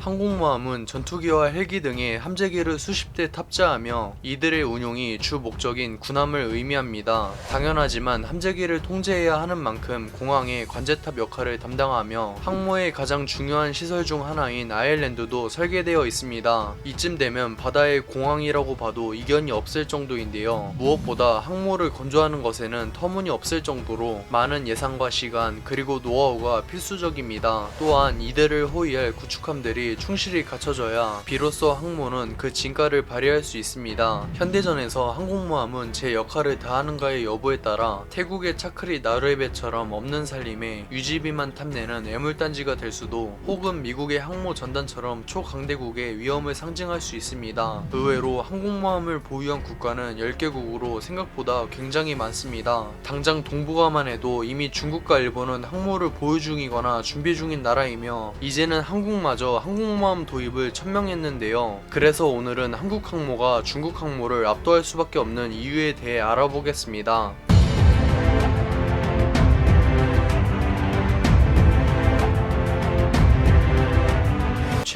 항공모함은 전투기와 헬기 등의 함재기를 수십 대 탑재하며 이들의 운용이 주 목적인 군함을 의미합니다. 당연하지만 함재기를 통제해야 하는 만큼 공항의 관제탑 역할을 담당하며 항모의 가장 중요한 시설 중 하나인 아일랜드도 설계되어 있습니다. 이쯤 되면 바다의 공항이라고 봐도 이견이 없을 정도인데요. 무엇보다 항모를 건조하는 것에는 터무니없을 정도로 많은 예산과 시간 그리고 노하우가 필수적입니다. 또한 이들을 호위할 구축함들이 충실히 갖춰져야 비로소 항모는 그 진가를 발휘할 수 있습니다. 현대전에서 항공모함은 제 역할을 다하는가의 여부에 따라 태국의 차크리 나루에베처럼 없는 살림에 유지비만 탐내는 애물단지가 될 수도, 혹은 미국의 항모 전단처럼 초강대국의 위험을 상징할 수 있습니다. 의외로 항공모함을 보유한 국가는 10개국으로 생각보다 굉장히 많습니다. 당장 동북아만 해도 이미 중국과 일본은 항모를 보유 중이거나 준비 중인 나라이며 이제는 한국마저 항공모함 도입을 천명했는데요. 그래서 오늘은 한국 항모가 중국 항모를 압도할 수밖에 없는 이유에 대해 알아보겠습니다.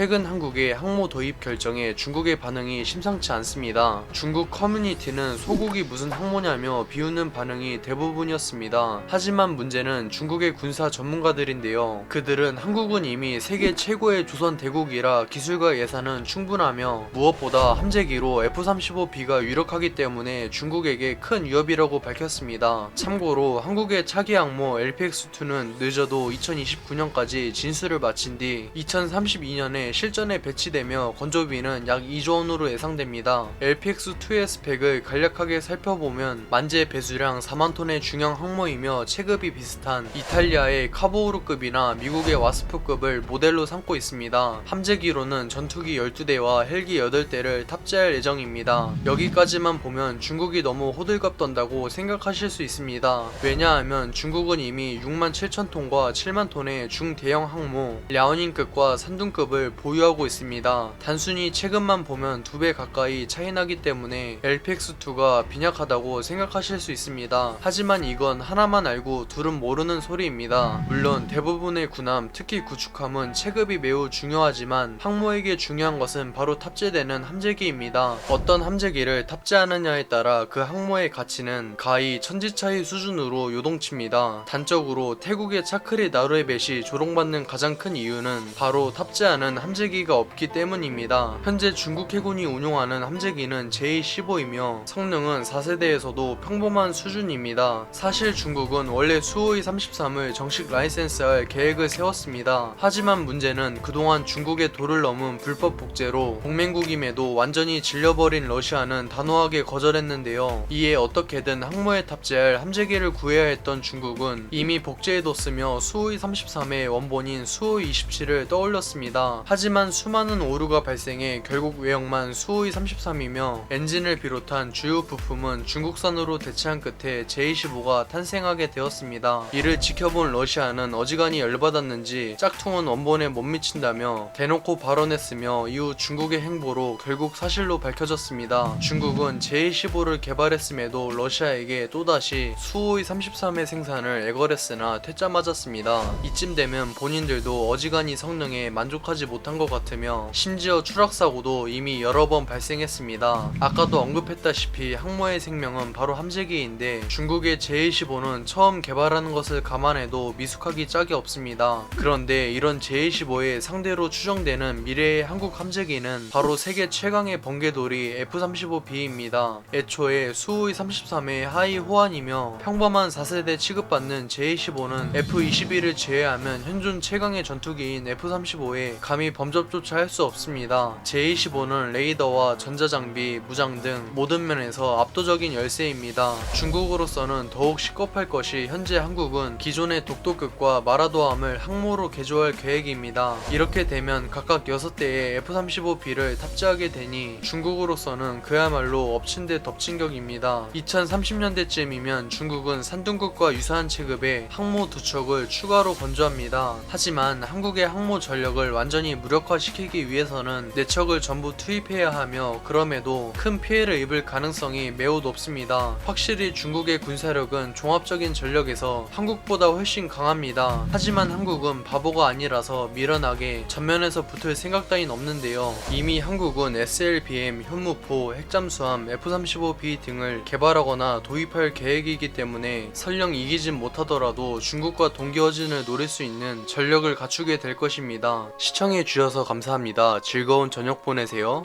최근 한국의 항모 도입 결정에 중국의 반응이 심상치 않습니다. 중국 커뮤니티는 소국이 무슨 항모냐며 비웃는 반응이 대부분이었습니다. 하지만 문제는 중국의 군사 전문가들인데요. 그들은 한국은 이미 세계 최고의 조선 대국이라 기술과 예산은 충분하며 무엇보다 함재기로 F-35B가 유력하기 때문에 중국에게 큰 위협이라고 밝혔습니다. 참고로 한국의 차기 항모 LPX-2는 늦어도 2029년까지 진수를 마친 뒤 2032년에 실전에 배치되며 건조비는 약 2조 원으로 예상됩니다. LPX-2의 스펙을 간략하게 살펴보면 만재 배수량 4만 톤의 중형 항모이며 체급이 비슷한 이탈리아의 카보우르급이나 미국의 와스프급을 모델로 삼고 있습니다. 함재기로는 전투기 12대와 헬기 8대를 탑재할 예정입니다. 여기까지만 보면 중국이 너무 호들갑 떤다고 생각하실 수 있습니다. 왜냐하면 중국은 이미 6만 7천 톤과 7만 톤의 중대형 항모 랴오닝급과 산둥급을 보유하고 있습니다. 단순히 체급만 보면 2배 가까이 차이 나기 때문에 LPX-2가 빈약하다고 생각하실 수 있습니다. 하지만 이건 하나만 알고 둘은 모르는 소리입니다. 물론 대부분의 군함, 특히 구축함은 체급이 매우 중요하지만 항모에게 중요한 것은 바로 탑재되는 함재기입니다. 어떤 함재기를 탑재하느냐에 따라 그 항모의 가치는 가히 천지 차이 수준으로 요동칩니다. 단적으로 태국의 차크리 나루에벳이 조롱받는 가장 큰 이유는 바로 탑재하는 함재기가 없기 때문입니다. 현재 중국 해군이 운용하는 함재기는 JA-15이며 성능은 4세대에서도 평범한 수준입니다. 사실 중국은 원래 수호이 33을 정식 라이센스할 계획을 세웠습니다. 하지만 문제는 그동안 중국의 도를 넘은 불법 복제로 동맹국임에도 완전히 질려버린 러시아는 단호하게 거절했는데요. 이에 어떻게든 항모에 탑재할 함재기를 구해야 했던 중국은 이미 복제해뒀으며 수호이 33의 원본인 수호이 27을 떠올렸습니다. 하지만 수많은 오류가 발생해 결국 외형만 수호이 33이며 엔진을 비롯한 주요 부품은 중국산으로 대체한 끝에 J-15가 탄생하게 되었습니다. 이를 지켜본 러시아는 어지간히 열받았는지 짝퉁은 원본에 못 미친다며 대놓고 발언했으며 이후 중국의 행보로 결국 사실로 밝혀졌습니다. 중국은 J-15를 개발했음에도 러시아에게 또다시 수호이 33의 생산을 애걸했으나 퇴짜 맞았습니다. 이쯤 되면 본인들도 어지간히 성능에 만족하지 못한 것 같으며 심지어 추락사고도 이미 여러 번 발생했습니다. 아까도 언급했다시피 항모의 생명은 바로 함재기인데 중국의 J-15는 처음 개발하는 것을 감안해도 미숙하기 짝이 없습니다. 그런데 이런 J-15의 상대로 추정되는 미래의 한국 함재기는 바로 세계 최강의 번개돌이 F-35B입니다. 애초에 수호이 33의 하위 호환이며 평범한 4세대 취급받는 J-15는 F-22를 제외하면 현존 최강의 전투기인 F-35에 감히 범접조차 할 수 없습니다. J-15는 레이더와 전자장비, 무장 등 모든 면에서 압도적인 열세입니다. 중국으로서는 더욱 식겁할 것이 현재 한국은 기존의 독도급과 마라도함을 항모로 개조할 계획입니다. 이렇게 되면 각각 6대의 F-35B를 탑재하게 되니 중국으로서는 그야말로 엎친 데 덮친 격입니다. 2030년대쯤이면 중국은 산둥급과 유사한 체급의 항모 2척을 추가로 건조합니다. 하지만 한국의 항모 전력을 완전히 무력화시키기 위해서는 내척을 전부 투입해야 하며 그럼에도 큰 피해를 입을 가능성이 매우 높습니다. 확실히 중국의 군사력은 종합적인 전력에서 한국보다 훨씬 강합니다. 하지만 한국은 바보가 아니라서 미련하게 전면에서 붙을 생각 따윈 없는데요. 이미 한국은 SLBM, 현무포, 핵잠수함, F-35B 등을 개발하거나 도입할 계획이기 때문에 설령 이기진 못하더라도 중국과 동기어진을 노릴 수 있는 전력을 갖추게 될 것입니다. 시청해주셔서 감사합니다. 즐거운 저녁 보내세요.